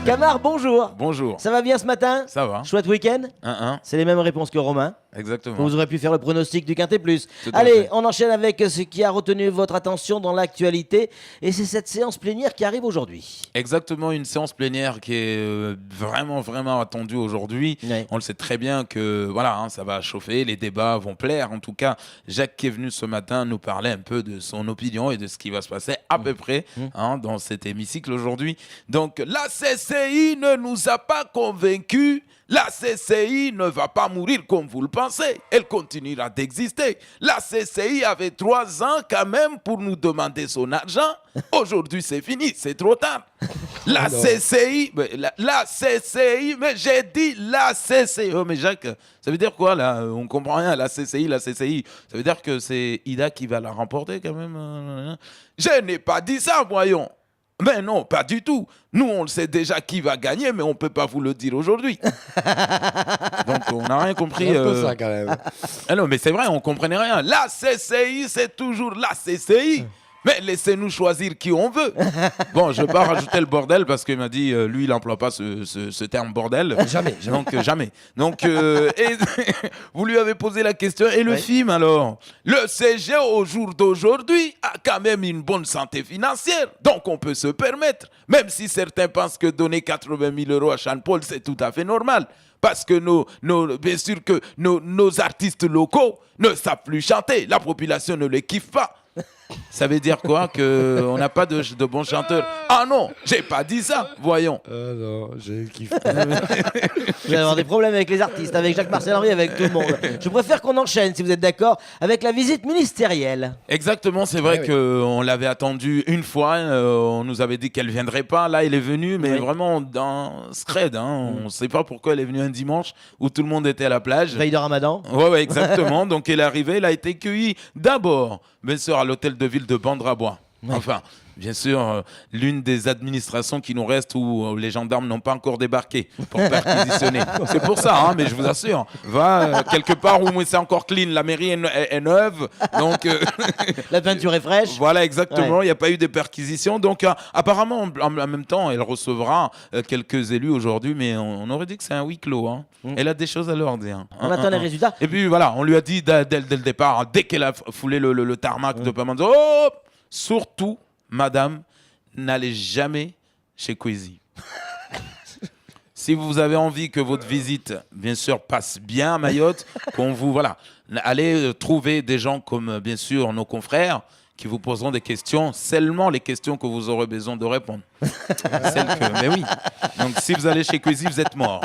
Camar, bonjour. Bonjour. Ça va bien ce matin? Ça va. Chouette week-end? 1-1. C'est les mêmes réponses que Romain. Exactement. Vous aurez pu faire le pronostic du Quintet Plus. Tout à Allez, fait. on enchaîne avec ce qui a retenu votre attention dans l'actualité. Et c'est cette séance plénière qui arrive aujourd'hui. Exactement, une séance plénière qui est vraiment attendue aujourd'hui. Ouais. On le sait très bien que voilà, ça va chauffer, les débats vont plaire. En tout cas, Jacques qui est venu ce matin nous parler un peu de son opinion et de ce qui va se passer à peu près dans cet hémicycle aujourd'hui. Donc la CCI ne nous a pas convaincus. La CCI ne va pas mourir comme vous le pensez. Elle continuera d'exister. La CCI avait 3 ans quand même pour nous demander son argent. Aujourd'hui, c'est fini, c'est trop tard. La CCI, la CCI, mais j'ai dit la CCI. Oh, mais Jacques, ça veut dire quoi là? On comprend rien, la CCI, la CCI. Ça veut dire que c'est Ida qui va la remporter quand même? Je n'ai pas dit ça, voyons. Mais non, pas du tout. Nous, on le sait déjà qui va gagner, mais on ne peut pas vous le dire aujourd'hui. Donc, on n'a rien compris. C'est un peu ça, quand même. Ah non, mais c'est vrai, on ne comprenait rien. La CCI, c'est toujours la CCI. Mais laissez-nous choisir qui on veut. Bon, je ne vais pas rajouter le bordel parce qu'il m'a dit, lui, il n'emploie pas ce terme bordel. Jamais. Donc, jamais. Donc, et vous lui avez posé la question. Et le film, alors? Le CG, au jour d'aujourd'hui, a quand même une bonne santé financière. Donc, on peut se permettre. Même si certains pensent que donner 80 000 € à Sean Paul, c'est tout à fait normal. Parce que bien sûr que nos artistes locaux ne savent plus chanter. La population ne les kiffe pas. Ça veut dire quoi? Qu'on n'a pas de bons chanteurs? Ah non, j'ai pas dit ça, voyons. Non, j'ai kiffé. Vous allez avoir des problèmes avec les artistes, avec Jacques-Marcel Henry, avec tout le monde. Je préfère qu'on enchaîne, si vous êtes d'accord, avec la visite ministérielle. Exactement, c'est vrai oui. qu'on l'avait attendue une fois, on nous avait dit qu'elle ne viendrait pas, là elle est venue, mais vraiment dans scred, on ne sait pas pourquoi elle est venue un dimanche où tout le monde était à la plage. Veille de Ramadan. Ouais, exactement, donc elle est arrivée, elle a été cueillie d'abord, bien sûr, à l'hôtel de ville de Bandrabois. Enfin, bien sûr, l'une des administrations qui nous reste où les gendarmes n'ont pas encore débarqué pour perquisitionner. C'est pour ça, mais je vous assure. Va quelque part où c'est encore clean, la mairie est neuve, donc... La peinture est fraîche. Voilà, exactement, il n'y a pas eu de perquisition. Donc, apparemment, en même temps, elle recevra quelques élus aujourd'hui, mais on aurait dit que c'est un huis clos. Elle a des choses à leur dire. On attend les résultats. Et puis, voilà, on lui a dit dès le départ, dès qu'elle a foulé le tarmac de Pamanzo, oh, surtout, madame, n'allez jamais chez Kwesi. Si vous avez envie que votre visite, bien sûr, passe bien à Mayotte, qu'on vous, voilà, allez trouver des gens comme, bien sûr, nos confrères qui vous poseront des questions, seulement les questions que vous aurez besoin de répondre. Mais oui. Donc, si vous allez chez Kwesi, vous êtes mort.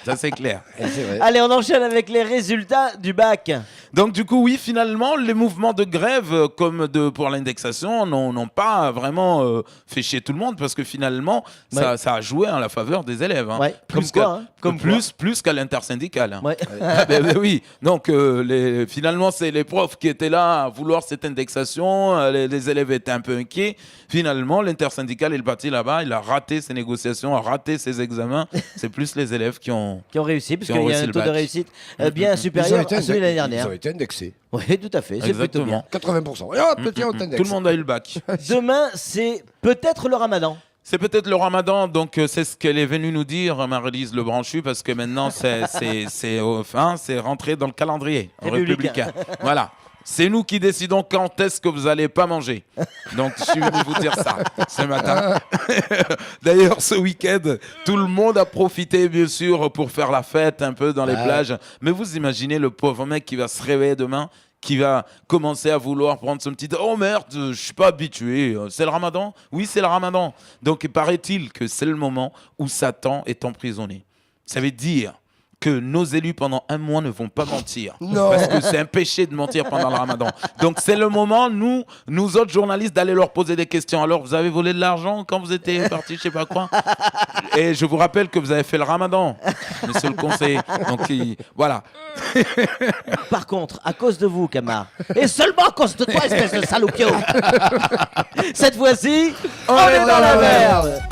Ça, c'est clair. C'est vrai. Allez, on enchaîne avec les résultats du bac. Donc du coup, oui, finalement, les mouvements de grève comme pour l'indexation n'ont pas vraiment fait chier tout le monde parce que finalement, ça a joué en la faveur des élèves. Ouais, Plus qu'à l'intersyndicale. Ouais. Oui, donc finalement, c'est les profs qui étaient là à vouloir cette indexation, les élèves étaient un peu inquiets. Finalement, l'intersyndicale est parti là-bas, il a raté ses négociations, a raté ses examens. C'est plus les élèves qui ont réussi, parce qui ont qu'il y a réussi un le taux de bac. réussite bien supérieur à celui de l'année dernière. Ils ont été indexés. Oui, tout à fait, c'est plutôt bien. 80%. Et hop, petit, on t'indexe. Tout le monde a eu le bac. Demain, c'est peut-être le Ramadan. C'est peut-être le Ramadan, donc c'est ce qu'elle est venue nous dire, Marie-Lise Le Branchu, parce que maintenant c'est rentré dans le calendrier républicain. Voilà. C'est nous qui décidons quand est-ce que vous n'allez pas manger. Donc, je suis venu vous dire ça ce matin. D'ailleurs, ce week-end, tout le monde a profité, bien sûr, pour faire la fête un peu dans les plages. Mais vous imaginez le pauvre mec qui va se réveiller demain, qui va commencer à vouloir prendre son petit... Oh merde, je suis pas habitué. C'est le Ramadan? Oui, c'est le Ramadan. Donc, paraît-il que c'est le moment où Satan est emprisonné. Ça veut dire que nos élus pendant 1 mois ne vont pas mentir. Non. Parce que c'est un péché de mentir pendant le Ramadan. Donc c'est le moment, nous autres journalistes, d'aller leur poser des questions. Alors, vous avez volé de l'argent quand vous étiez partis, je sais pas quoi. Et je vous rappelle que vous avez fait le Ramadan, monsieur le conseiller. Donc voilà. Par contre, à cause de vous, Camar, et seulement à cause de toi, espèce de saloupio, cette fois-ci, on est dans la merde.